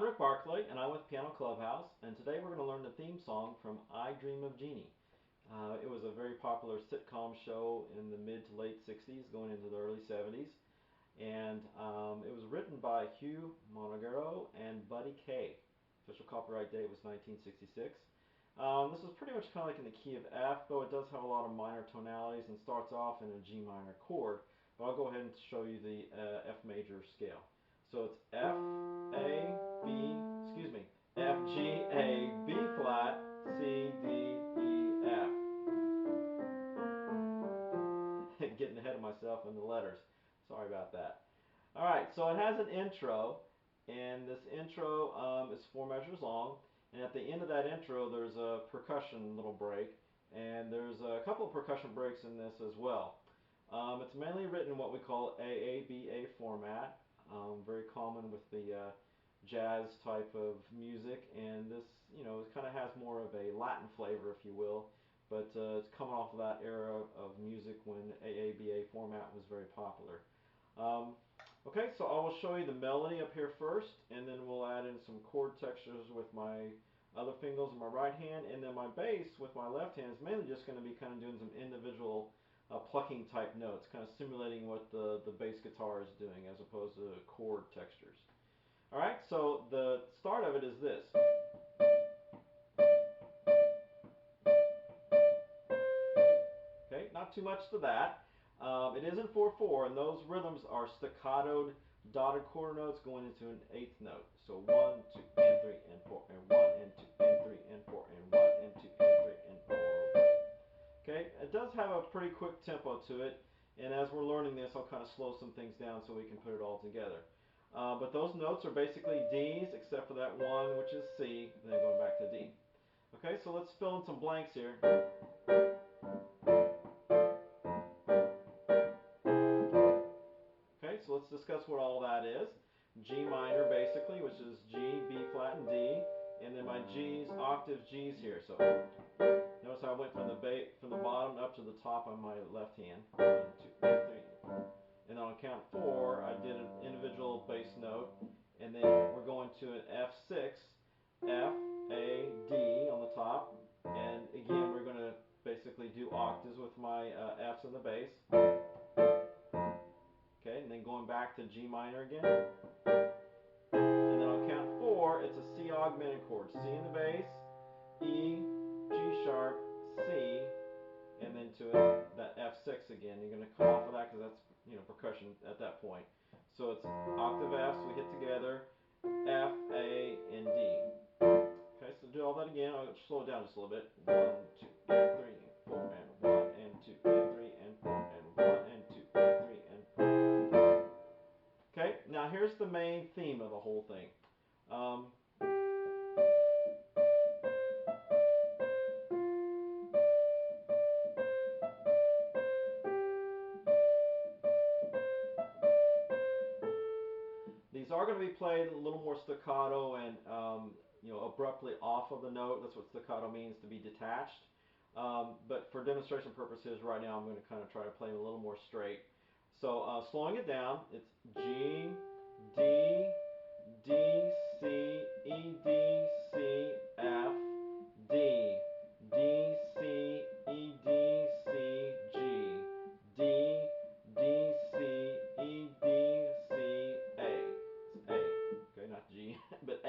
I'm Rick Barclay, and I'm with Piano Clubhouse, and today we're going to learn the theme song from I Dream of Jeannie. It was a very popular sitcom show in the mid to late 60s, going into the early 70s, and it was written by Hugh Monogero and Buddy Kaye. Official copyright date was 1966. This is pretty much kind of like in the key of F, though it does have a lot of minor tonalities and starts off in a G minor chord, but I'll go ahead and show you the F major scale. So it's F, A, B, excuse me, F, G, A, B flat, C, D, E, F. Getting ahead of myself in the letters. Sorry about that. Alright, so it has an intro, and this intro is 4 measures long, and at the end of that intro there's a percussion little break, and there's a couple of percussion breaks in this as well. It's mainly written in what we call AABA format. Very common with the jazz type of music, and this, it kind of has more of a Latin flavor, if you will, but it's coming off of that era of music when AABA format was very popular. Okay, so I will show you the melody up here first, and then we'll add in some chord textures with my other fingers in my right hand, and then my bass with my left hand is mainly just going to be kind of doing some individual plucking type notes, kind of simulating what the bass guitar is doing as opposed to chord textures. Alright, so the start of it is this. Okay, not too much to that. It is in 4/4, and those rhythms are staccatoed dotted quarter notes going into an 8th note. So 1, 2, and 3, and 4, and 1, and 2, and 3, and 4, and 1, and 2, and 3, and 4. Okay, it does have a pretty quick tempo to it, and as we're learning this, I'll kind of slow some things down so we can put it all together. But those notes are basically D's, except for that one, which is C, and then going back to D. Okay, so let's fill in some blanks here. Okay, so let's discuss what all that is. G minor, basically, which is G, B flat, and D, and then my G's, octave G's here. So notice how I went from the bottom up to the top on my left hand. 1, 2, 3, 4. And on count 4, I did an individual bass note, and then we're going to an F6, F, A, D on the top, and again we're going to basically do octaves with my F's in the bass. Okay, and then going back to G minor again. And then on count 4, it's a C augmented chord. C in the bass, E, G sharp, C, and then to that F6 again. You're going to come off of that because that's percussion at that point. So it's octave Fs we hit together, F, A, and D. Okay, so do all that again. I'll slow it down just a little bit. 1, 2, and 3, and 4, and 1, and 2, and 3, and 4, and 1, and 2, and 3, and 4. Okay, now here's the main theme of the whole thing. These are going to be played a little more staccato and abruptly off of the note. That's what staccato means, to be detached. But for demonstration purposes right now, I'm going to kind of try to play it a little more straight. So slowing it down, it's G, D, D, C, E, D, C, F, D, D, C, E, D, C, G, D, D, C, E, D, C, A. It's A. Okay, not G, but A.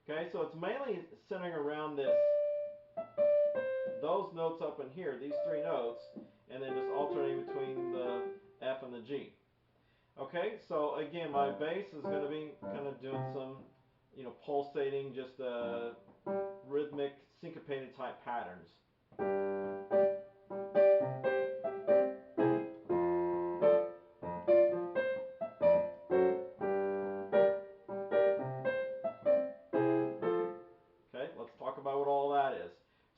Okay, so it's mainly centering around those notes up in here, these 3 notes, and then just alternating between the F and the G. Okay, so again, my bass is going to be kind of doing some, pulsating, just rhythmic, syncopated type patterns. Okay, let's talk about what all that is.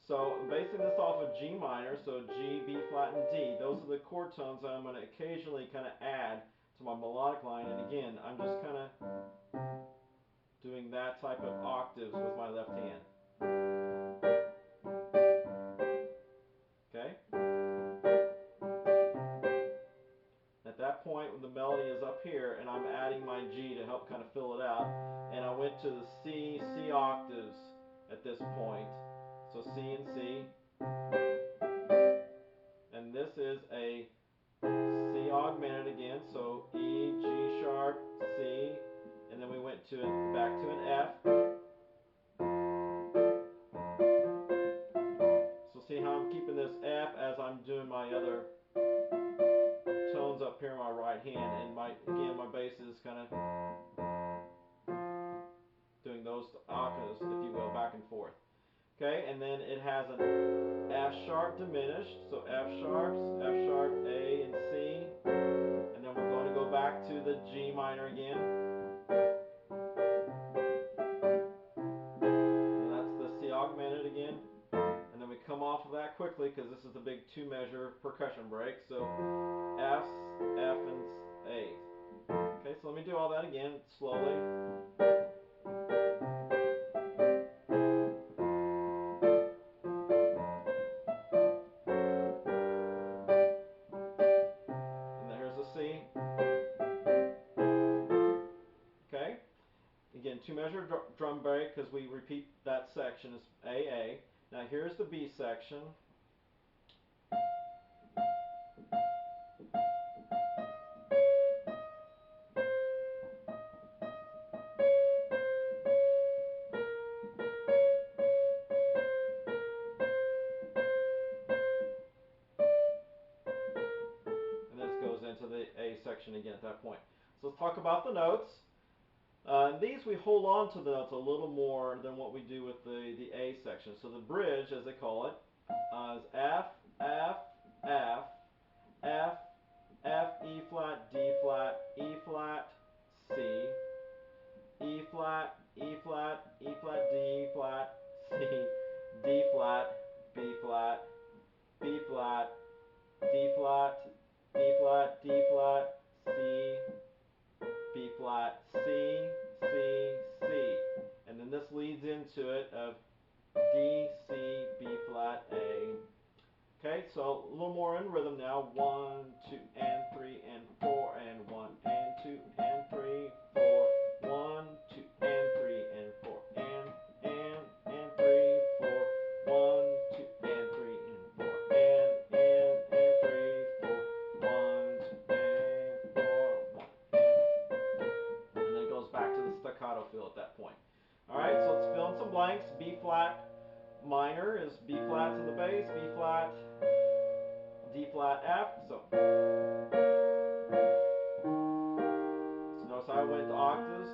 So basing this off of G minor, so G, B flat, and D, those are the chord tones that I'm going to occasionally kind of add to my melodic line, and again, I'm just kind of doing that type of octaves with my left hand. Okay? At that point, when the melody is up here and I'm adding my G G to help kind of fill it out. And I went to the C octaves at this point. So C and C. And this is a C augmented again. So E, G sharp, C, and then we went back to an F. So see how I'm keeping this F as I'm doing my other tones up here in my right hand, and again my bass is kind of doing those octaves, if you will, back and forth. Okay, and then it has an F sharp diminished, so F sharp, A, and C, and then we're going to go back to the G minor again. And that's the C augmented again. And then we come off of that quickly because this is the big 2-measure percussion break. So F, and A. Okay, so let me do all that again slowly. And then here's the C. Okay. Again, 2-measure drum break because we repeat that section as A. Now here's the B section. And this goes into the A section again at that point. So let's talk about the notes. These we hold on to the notes a little more than what we do with the A section. So the bridge, as they call it, is F, F, F, F, F, E flat, D flat, E flat, C, E flat, E flat, E flat, D flat, C, D flat, B flat, B flat, D flat, D flat, D flat, C, B flat, C, C, C. And then this leads into it of D, C, B flat, A. Okay, so a little more in rhythm now. 1, 2, and 3, and 4, and 1, and 2, and 3, 4. 1, 2, and 3, and 4, and 3, 4. 1, 2, and 3, and 4, and 3, 4. 1, 2, and 4, 1, and then it goes back to the staccato feel at that point. All right, so let's fill in some blanks. B flat minor is B flats in the bass, B flat, D flat, F. So notice how I went to octaves.